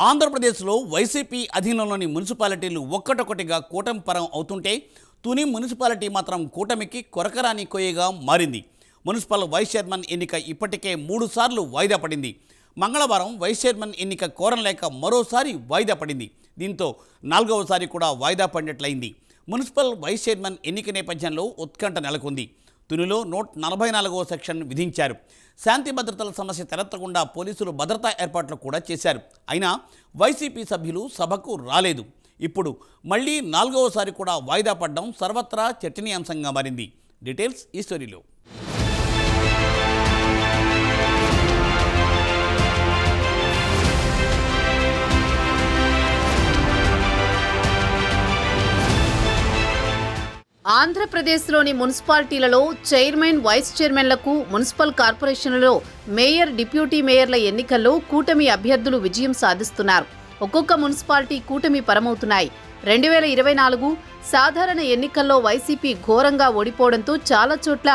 ఆంధ్రప్రదేశ్లో వైసీపీ అధీనంలోని మున్సిపాలిటీలు ఒక్కటొక్కటిగా కూటమి పరం అవుతుంటే తుని మున్సిపాలిటీ మాత్రం కూటమికి కొరకరాని కొయ్యగా మారింది. మున్సిపల్ వైస్ చైర్మన్ ఎన్నిక ఇప్పటికే 3 సార్లు వాయిదా పడింది. మంగళవారం వైస్ చైర్మన్ ఎన్నిక కోరలేక మరోసారి వాయిదా పడింది. దీంతో 4వసారి కూడా వాయిదా పడినట్లయింది. మున్సిపల్ వైస్ చైర్మన్ ఎన్నిక నేపథ్యంలో ఉత్కంఠ నెలకొంది. తునిలో 144వ సెక్షన్ విధించారు. శాంతి భద్రతల సమస్య తలెత్తకుండా పోలీసులు భద్రతా ఏర్పాట్లు కూడా చేశారు. అయినా వైసీపీ సభ్యులు సభకు రాలేదు. ఇప్పుడు మళ్ళీ 4వసారి కూడా వాయిదా పడడం సర్వత్రా చర్చనీయాంశంగా మారింది. డీటెయిల్స్ ఈ స్టోరీలో. ఆంధ్రప్రదేశ్లోని మున్సిపాలిటీలలో చైర్మన్, వైస్ చైర్మన్లకు, మున్సిపల్ కార్పొరేషన్లలో మేయర్, డిప్యూటీ మేయర్ల ఎన్నికల్లో కూటమి అభ్యర్థులు విజయం సాధిస్తున్నారు. ఒక్కొక్క మున్సిపాలిటీ కూటమి పరమవుతున్నాయి. 2024 సాధారణ ఎన్నికల్లో వైసీపీ ఘోరంగా ఓడిపోవడంతో చాలా చోట్ల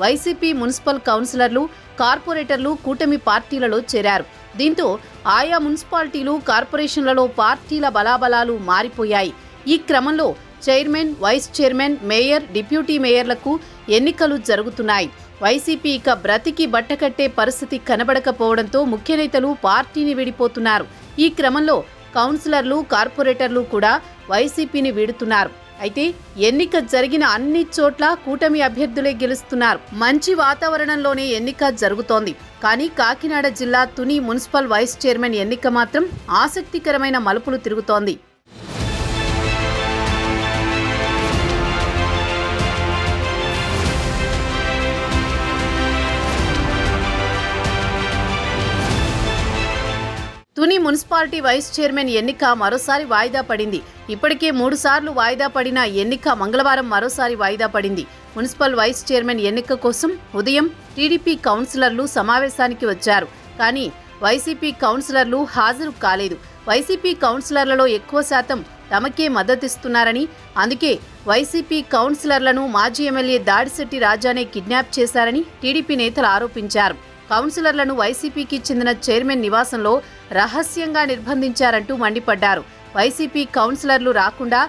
వైసీపీ మున్సిపల్ కౌన్సిలర్లు, కార్పొరేటర్లు కూటమి పార్టీలలో చేరారు. దీంతో ఆయా మున్సిపాలిటీలు, కార్పొరేషన్లలో పార్టీల బలాబలాలు మారిపోయాయి. ఈ క్రమంలో chairman, vice chairman, mayor, deputy మేయర్లకు ఎన్నికలు జరుగుతున్నాయి. వైసీపీ ఇక బ్రతికి బట్టకట్టే పరిస్థితి కనబడకపోవడంతో ముఖ్య నేతలు పార్టీని వీడిపోతున్నారు. ఈ క్రమంలో కౌన్సిలర్లు, కార్పొరేటర్లు కూడా వైసీపీని వీడుతున్నారు. అయితే ఎన్నిక జరిగిన అన్ని చోట్ల కూటమి అభ్యర్థులే గెలుస్తున్నారు. మంచి వాతావరణంలోనే ఎన్నిక జరుగుతోంది. కానీ కాకినాడ జిల్లా తుని మున్సిపల్ వైస్ చైర్మన్ ఎన్నిక మాత్రం ఆసక్తికరమైన మలుపులు తిరుగుతోంది. తుని మున్సిపాలిటీ వైస్ చైర్మన్ ఎన్నిక మరోసారి వాయిదా పడింది. ఇప్పటికే 3 సార్లు వాయిదా పడిన ఎన్నిక మంగళవారం మరోసారి వాయిదా పడింది. మున్సిపల్ వైస్ చైర్మన్ ఎన్నిక కోసం ఉదయం టీడీపీ కౌన్సిలర్లు సమావేశానికి వచ్చారు. కానీ వైసీపీ కౌన్సిలర్లు హాజరు కాలేదు. వైసీపీ కౌన్సిలర్లలో ఎక్కువ శాతం తమకే మద్దతిస్తున్నారని, అందుకే వైసీపీ కౌన్సిలర్లను మాజీ ఎమ్మెల్యే దాడిశెట్టి రాజానే కిడ్నాప్ చేశారని టీడీపీ నేతలు ఆరోపించారు. కౌన్సిలర్లను వైసీపీకి చెందిన చైర్మన్ నివాసంలో రహస్యంగా నిర్బంధించారంటూ మండిపడ్డారు. వైసీపీ కౌన్సిలర్లు రాకుండా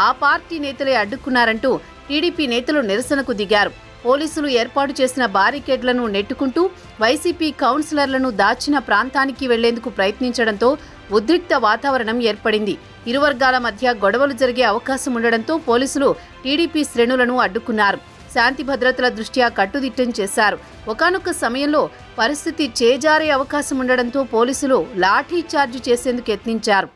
ఆ పార్టీ నేతలే అడ్డుకున్నారంటూ టీడీపీ నేతలు నిరసనకు దిగారు. పోలీసులు ఏర్పాటు చేసిన బారికేడ్లను నెట్టుకుంటూ వైసీపీ కౌన్సిలర్లను దాచిన ప్రాంతానికి వెళ్లేందుకు ప్రయత్నించడంతో ఉద్రిక్త వాతావరణం ఏర్పడింది. ఇరు వర్గాల మధ్య గొడవలు జరిగే అవకాశం ఉండడంతో పోలీసులు టీడీపీ శ్రేణులను అడ్డుకున్నారు. శాంతి భద్రతల దృష్ట్యా కట్టుదిట్టం చేశారు. ఒకానొక సమయంలో పరిస్థితి చేజారే అవకాశం ఉండడంతో పోలీసులు లాఠీ చార్జ్ చేసేందుకు యత్నించారు.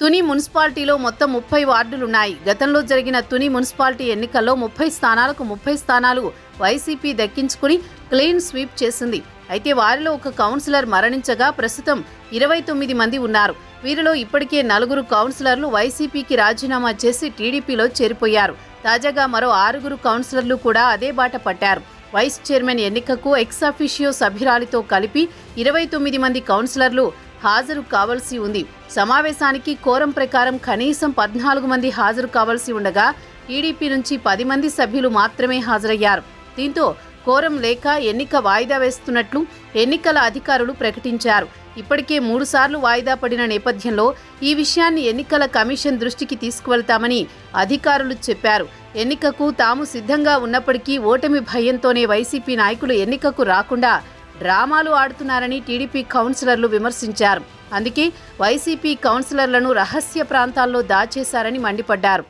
తుని మున్సిపాలిటీలో మొత్తం 30 వార్డులున్నాయి. గతంలో జరిగిన తుని మున్సిపాలిటీ ఎన్నికల్లో 30 స్థానాలకు 30 స్థానాలు వైసీపీ దక్కించుకుని క్లీన్ స్వీప్ చేసింది. అయితే వారిలో ఒక కౌన్సిలర్ మరణించగా ప్రస్తుతం 29 మంది ఉన్నారు. వీరిలో ఇప్పటికే 4 కౌన్సిలర్లు వైసీపీకి రాజీనామా చేసి టీడీపీలో చేరిపోయారు. తాజాగా మరో 6 కౌన్సిలర్లు కూడా అదే బాట పట్టారు. వైస్ చైర్మన్ ఎన్నికకు ఎక్సాఫిషియో సభ్యురాలితో కలిపి 29 మంది కౌన్సిలర్లు హాజరు కావాల్సి ఉంది. సమావేశానికి కోరం ప్రకారం కనీసం 14 మంది హాజరు కావాల్సి ఉండగా టీడీపీ నుంచి 10 మంది సభ్యులు మాత్రమే హాజరయ్యారు. దీంతో కోరం లేక ఎన్నిక వాయిదా వేస్తున్నట్లు ఎన్నికల అధికారులు ప్రకటించారు. ఇప్పటికే 3 సార్లు వాయిదా పడిన నేపథ్యంలో ఈ విషయాన్ని ఎన్నికల కమిషన్ దృష్టికి తీసుకువెళ్తామని అధికారులు చెప్పారు. ఎన్నికకు తాము సిద్ధంగా ఉన్నప్పటికీ ఓటమి భయంతోనే వైసీపీ నాయకులు ఎన్నికకు రాకుండా డ్రామాలు ఆడుతున్నారని టీడీపీ కౌన్సిలర్లు విమర్శించారు. అందుకే వైసీపీ కౌన్సిలర్లను రహస్య ప్రాంతాల్లో దాచేశారని మండిపడ్డారు.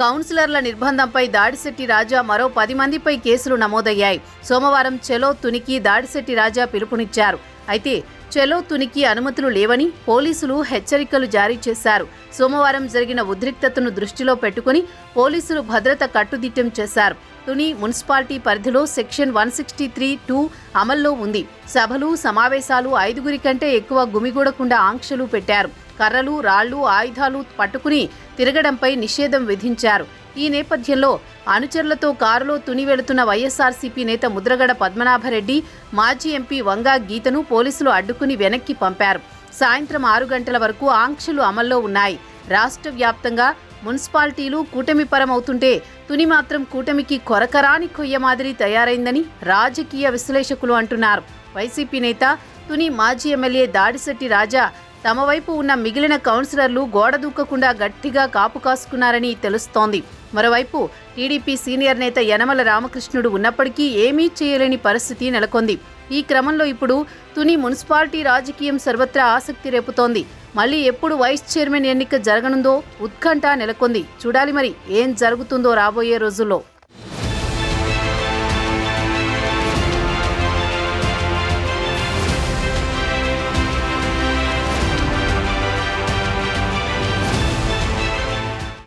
కౌన్సిలర్ల నిర్బంధంపై దాడిశెట్టి రాజా మరో 10 మందిపై కేసులు నమోదయ్యాయి. సోమవారం చెలో తునికి దాడిశెట్టి రాజా పిలుపునిచ్చారు. అయితే చెలో తునికి అనుమతులు లేవని పోలీసులు హెచ్చరికలు జారీ చేశారు. సోమవారం జరిగిన ఉద్రిక్తతను దృష్టిలో పెట్టుకుని పోలీసులు భద్రత కట్టుదిట్టం చేశారు. తుని మున్సిపాలిటీ పరిధిలో సెక్షన్ 163(2) అమల్లో ఉంది. సభలు, సమావేశాలు 5 కంటే ఎక్కువ గుమిగూడకుండా ఆంక్షలు పెట్టారు. కర్రలు, రాళ్లు, ఆయుధాలు పట్టుకుని తిరగడంపై నిషేధం విధించారు. ఈ నేపథ్యంలో అనుచరులతో కారులో తుని వెళుతున్న వైఎస్ఆర్సీపీ నేత ముద్రగడ పద్మనాభరెడ్డి, మాజీ ఎంపీ వంగా గీతను పోలీసులు అడ్డుకుని వెనక్కి పంపారు. సాయంత్రం 6 గంటల వరకు ఆంక్షలు అమల్లో ఉన్నాయి. రాష్ట్ర వ్యాప్తంగా మున్సిపాలిటీలు కూటమి పరమవుతుంటే తుని మాత్రం కూటమికి కొరకరాని కొయ్య మాదిరి తయారైందని రాజకీయ విశ్లేషకులు అంటున్నారు. వైసీపీ నేత, తుని మాజీ ఎమ్మెల్యే దాడిశెట్టి రాజా తమ వైపు ఉన్న మిగిలిన కౌన్సిలర్లు గోడ దూకకుండా గట్టిగా కాపు కాసుకున్నారని తెలుస్తోంది. మరోవైపు టీడీపీ సీనియర్ నేత యనమల రామకృష్ణుడు ఉన్నప్పటికీ ఏమీ చేయలేని పరిస్థితి నెలకొంది. ఈ క్రమంలో ఇప్పుడు తుని మున్సిపాలిటీ రాజకీయం సర్వత్రా ఆసక్తి రేపుతోంది. మళ్ళీ ఎప్పుడు వైస్ చైర్మన్ ఎన్నిక జరగనుందో ఉత్కంఠ నెలకొంది. చూడాలి మరి ఏం జరుగుతుందో రాబోయే రోజుల్లో.